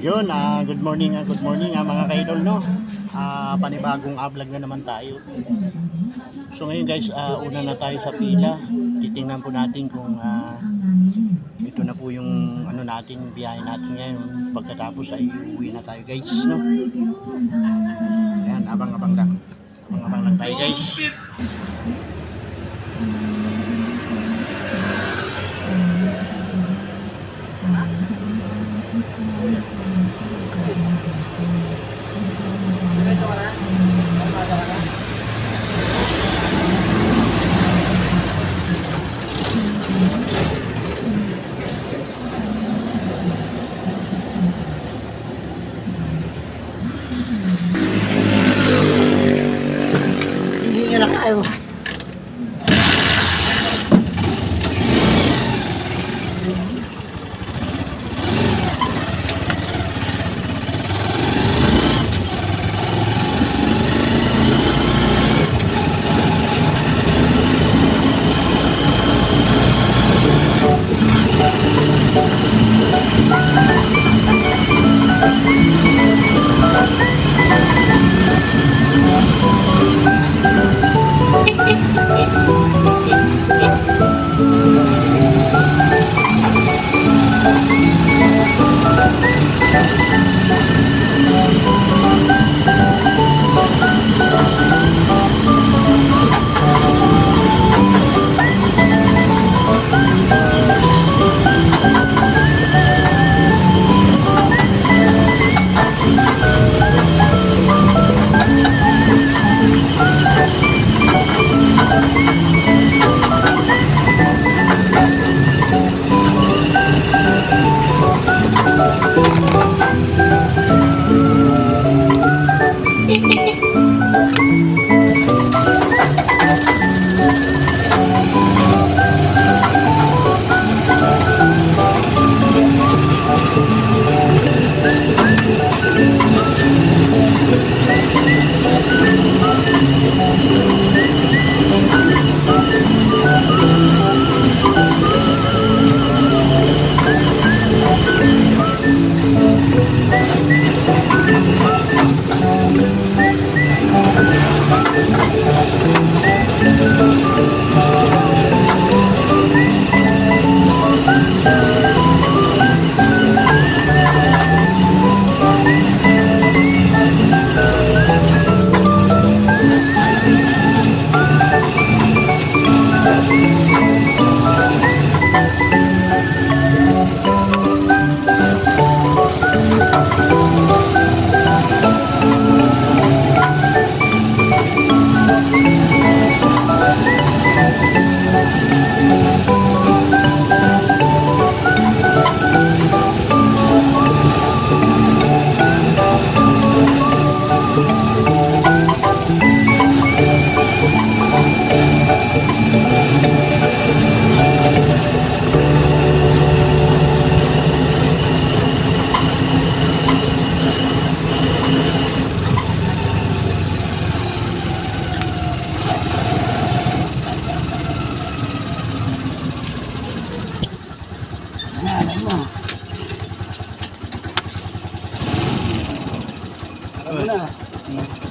Yun, good morning mga kaidol, no? Panibagong vlog na naman tayo. So ngayon guys, una na tayo sa pila. Titingnan po natin kung ito na po yung ano natin, biyahe natin ngayon. Pagkatapos ay uwi na tayo guys, no? Ayan, abang-abang lang. Abang-abang lang tayo guys. Hindi lang kayo.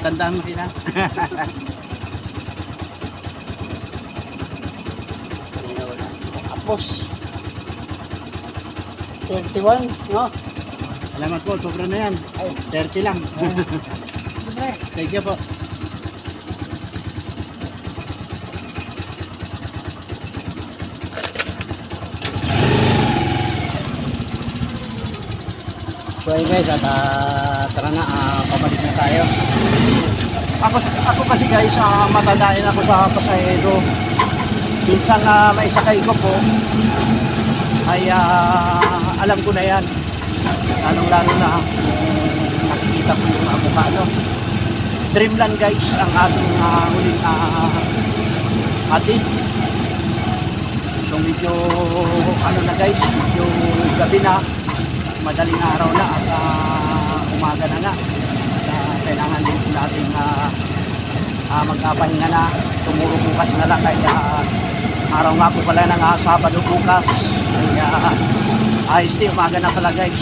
Tandaan mo sila. Tapos 31, no? Salamat po, sobra na yan. Ay, 30 lang. siyempre. Thank you po. So ayun guys, at tara na, pabalik na tayo. Ako kasi guys, matadain ako sa pasahero. Minsan na maisakay ko po, ay alam ko na yan. Lalong-lalo na nakikita ko yung avocado. Dreamland guys, ang ating huling atid. So medyo ano na guys, medyo gabi na. Madaling araw na at umaga na nga. Kailangan din natin magpapahinga na. Tumuro bukas na lang kaya araw nga po pala ng Sabado bukas. Kaya ayos din, umaga na pala guys.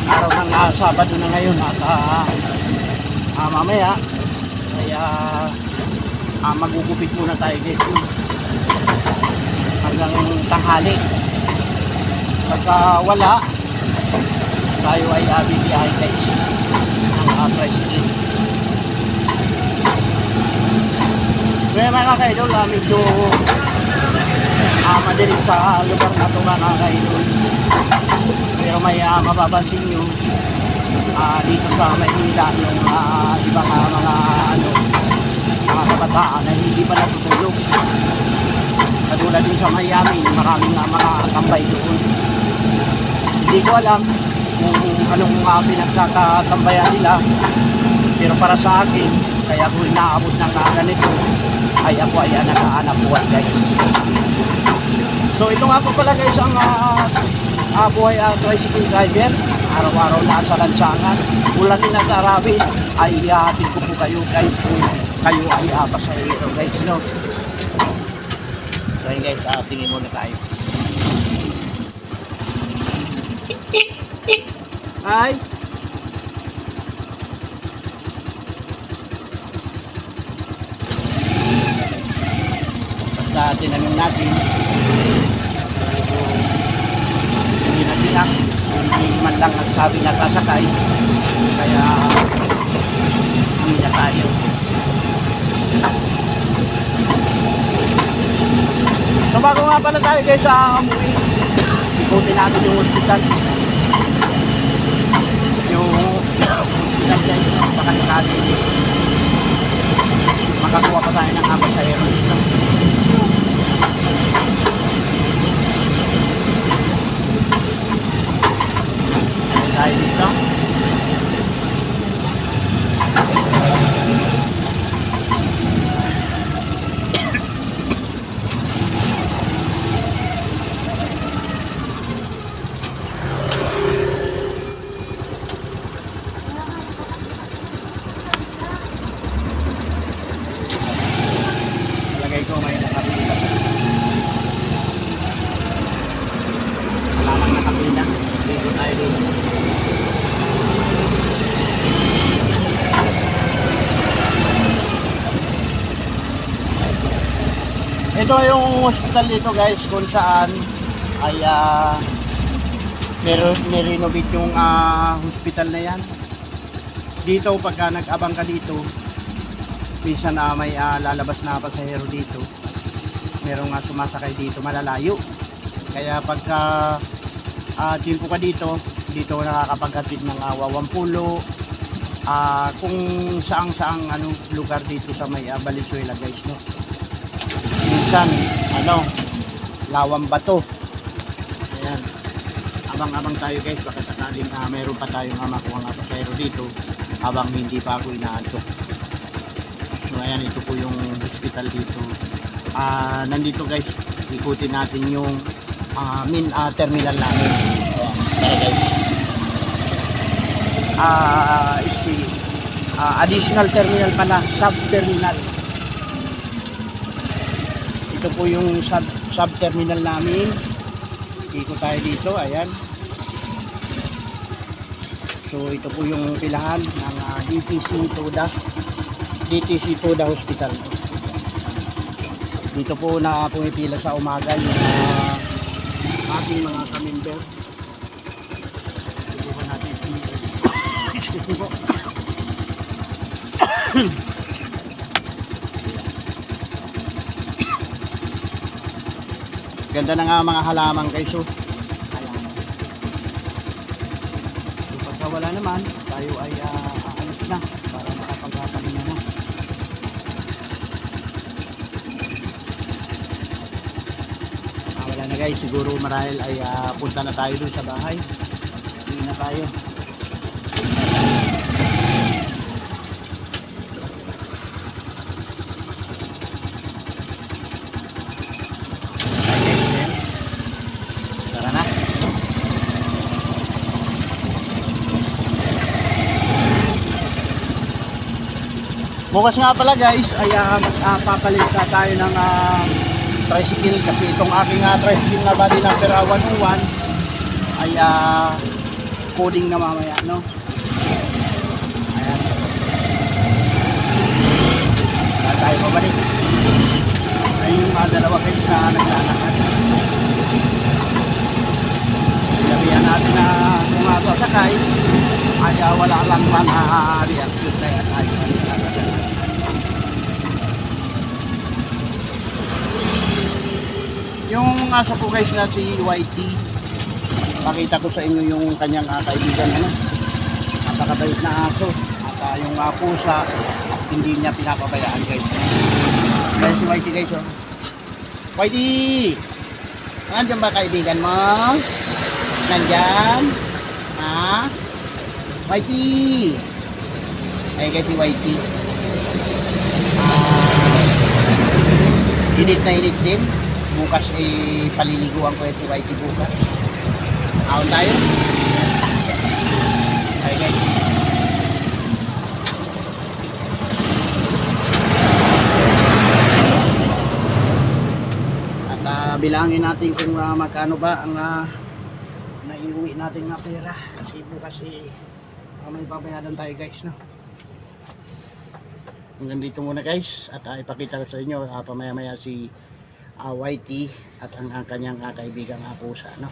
araw ng Sabado na ngayon at mamaya kaya magugupit muna tayo guys hanggang tanghali. Pagka wala tayo ay bibiyahe guys ng tricycle. Kaya mga kaidol, medyo madilim sa lugar na ito mga kaidol. Pero may mapapansin nyo dito sa Maynila yung ibang mga kabataan na hindi pa natutulog. Katulad din sa Miami, maraming mga tambay doon. Hindi ko alam kung anong pinagkakatambayan nila. Pero para sa akin, kaya ko inaabot ng ganito, ay ako ay nakahanap buhay guys. So ito nga po pala guys ang buhay tricycle driver. Araw-araw na sa lansangan. Ulan din at arabin ay ihahatid ko po kayo guys kung kayo ay pasahero guys. No? So yun guys, tingin muna tayo. Hi! Basta tinanong natin hindi na sila, hindi man lang nagsabi na sasakay, kaya hindi na tayo. So bago nga pala tayo guys sa movie, ikutin natin yung hospital. Yung hospital guys, baka natin makakuha pa tayo ng apat sa aero dito. Tayo dito. Lagay ko may nakapila. Wala nang nakapila. Dito tayo dito. Ito yung hospital dito guys kung saan ay nirenovate yung hospital na yan. Dito pagka nag-abang ka dito, minsan may lalabas na pasahero dito. Merong sumasakay dito malalayo. Kaya pagka timpo ka dito nakakapaghatid ng Wawampulo, kung saang lugar dito sa may Valenzuela guys, no. Minsan Lawang Bato. Ayan. Abang-abang tayo guys, baka sakaling mayroon pa tayong makuha nga pasahero dito habang hindi pa ako inaantok. So ayan, ito po yung hospital dito. Nandito guys, ikutin natin yung main terminal namin. Ayan, tara guys. Additional terminal pala, sub-terminal. Ito po yung sub-terminal namin. Ikot tayo dito, ayan. So ito po yung pilahan ng DTC Toda Hospital. Dito po na pumipila sa umaga yung ating mga ka-member. Ito po natin. Excuse me po. Ganda na nga mga halaman guys. So pagka wala naman, tayo ay aalis na para makapagpapahinga na. Wala na guys, siguro marahil ay punta na tayo dun sa bahay. Hindi na tayo. Tara na. Bukas nga pala guys ay magpapalit na tayo ng tricycle kasi itong aking tricycle na body number 101 ay coding na mamaya, no? Ayan. Saan tayo pabalik? Ayun yung mga dalawa guys na naglalakad. Sabihan natin na sumasakay ay wala lang man reaction na yan ay yung aso ko guys na si YT, pakita ko sa inyo yung kanyang kaibigan, ano, napakabait na aso at yung pusa hindi niya pinapabayaan guys. Kaya si YT guys, oh. YT, nandiyan ba kaibigan mo? Nandyan? Ha? YT! Ay, kaya si YT. Init na init din. Bukas paliliguan ko yung si YT bukas. Aon tayo? Ay, guys. At bilangin natin kung magkano ba ang naiuwi natin na pera kasi bukas may babayaran tayo guys, no? Hanggang dito muna guys at ipakita ko sa inyo pamaya maya si YT at ang kanyang kaibigan pusa, no?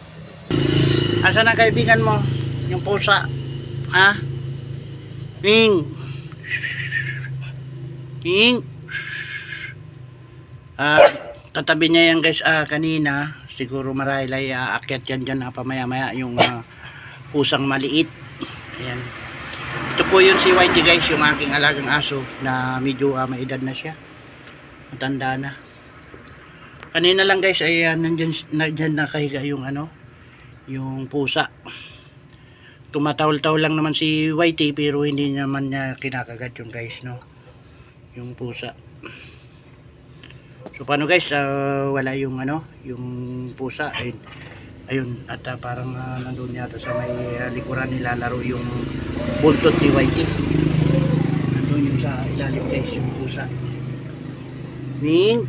Asan ang kaibigan mo? Yung pusa, ha? Ing Ing tatabi niya yan guys kanina. Siguro marahil ay aakyat yan dyan pamaya maya yung pusang maliit. Ayan. Ito po yun si YT guys, yung aking alagang aso na medyo maedad na siya. Matanda na. Kanina lang guys ay nandyan nakahiga yung yung pusa. Tumatawl-tawl lang naman si YT pero hindi naman niya kinakagat yung guys, no? Yung pusa. So paano guys, wala yung yung pusa ayun at parang nandun yata sa may likuran nilalaro yung buntot ni YT. Nandun yung sa ilalim guys yung pusa. Ming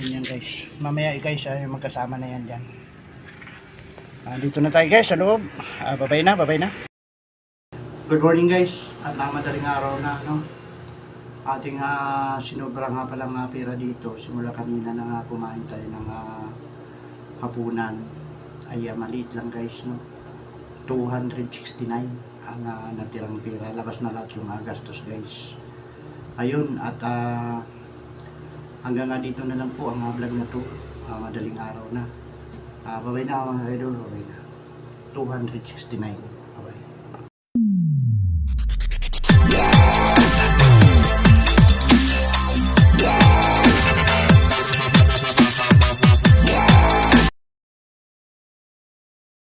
yan guys, mamaya guys magkasama na yan dyan. Dito na tayo guys sa loob. Babay na. Good morning guys at madaling araw na, no? Ating sinubra nga palang pera dito simula kanina na kumain tayo ng hapunan ay maliit lang guys, no? 269 ang natirang pera, labas na lahat yung gastos guys. Ayun at hanggang dito na lang po ang vlog na to. Madaling araw na. Babay na mga idol, babay na. 269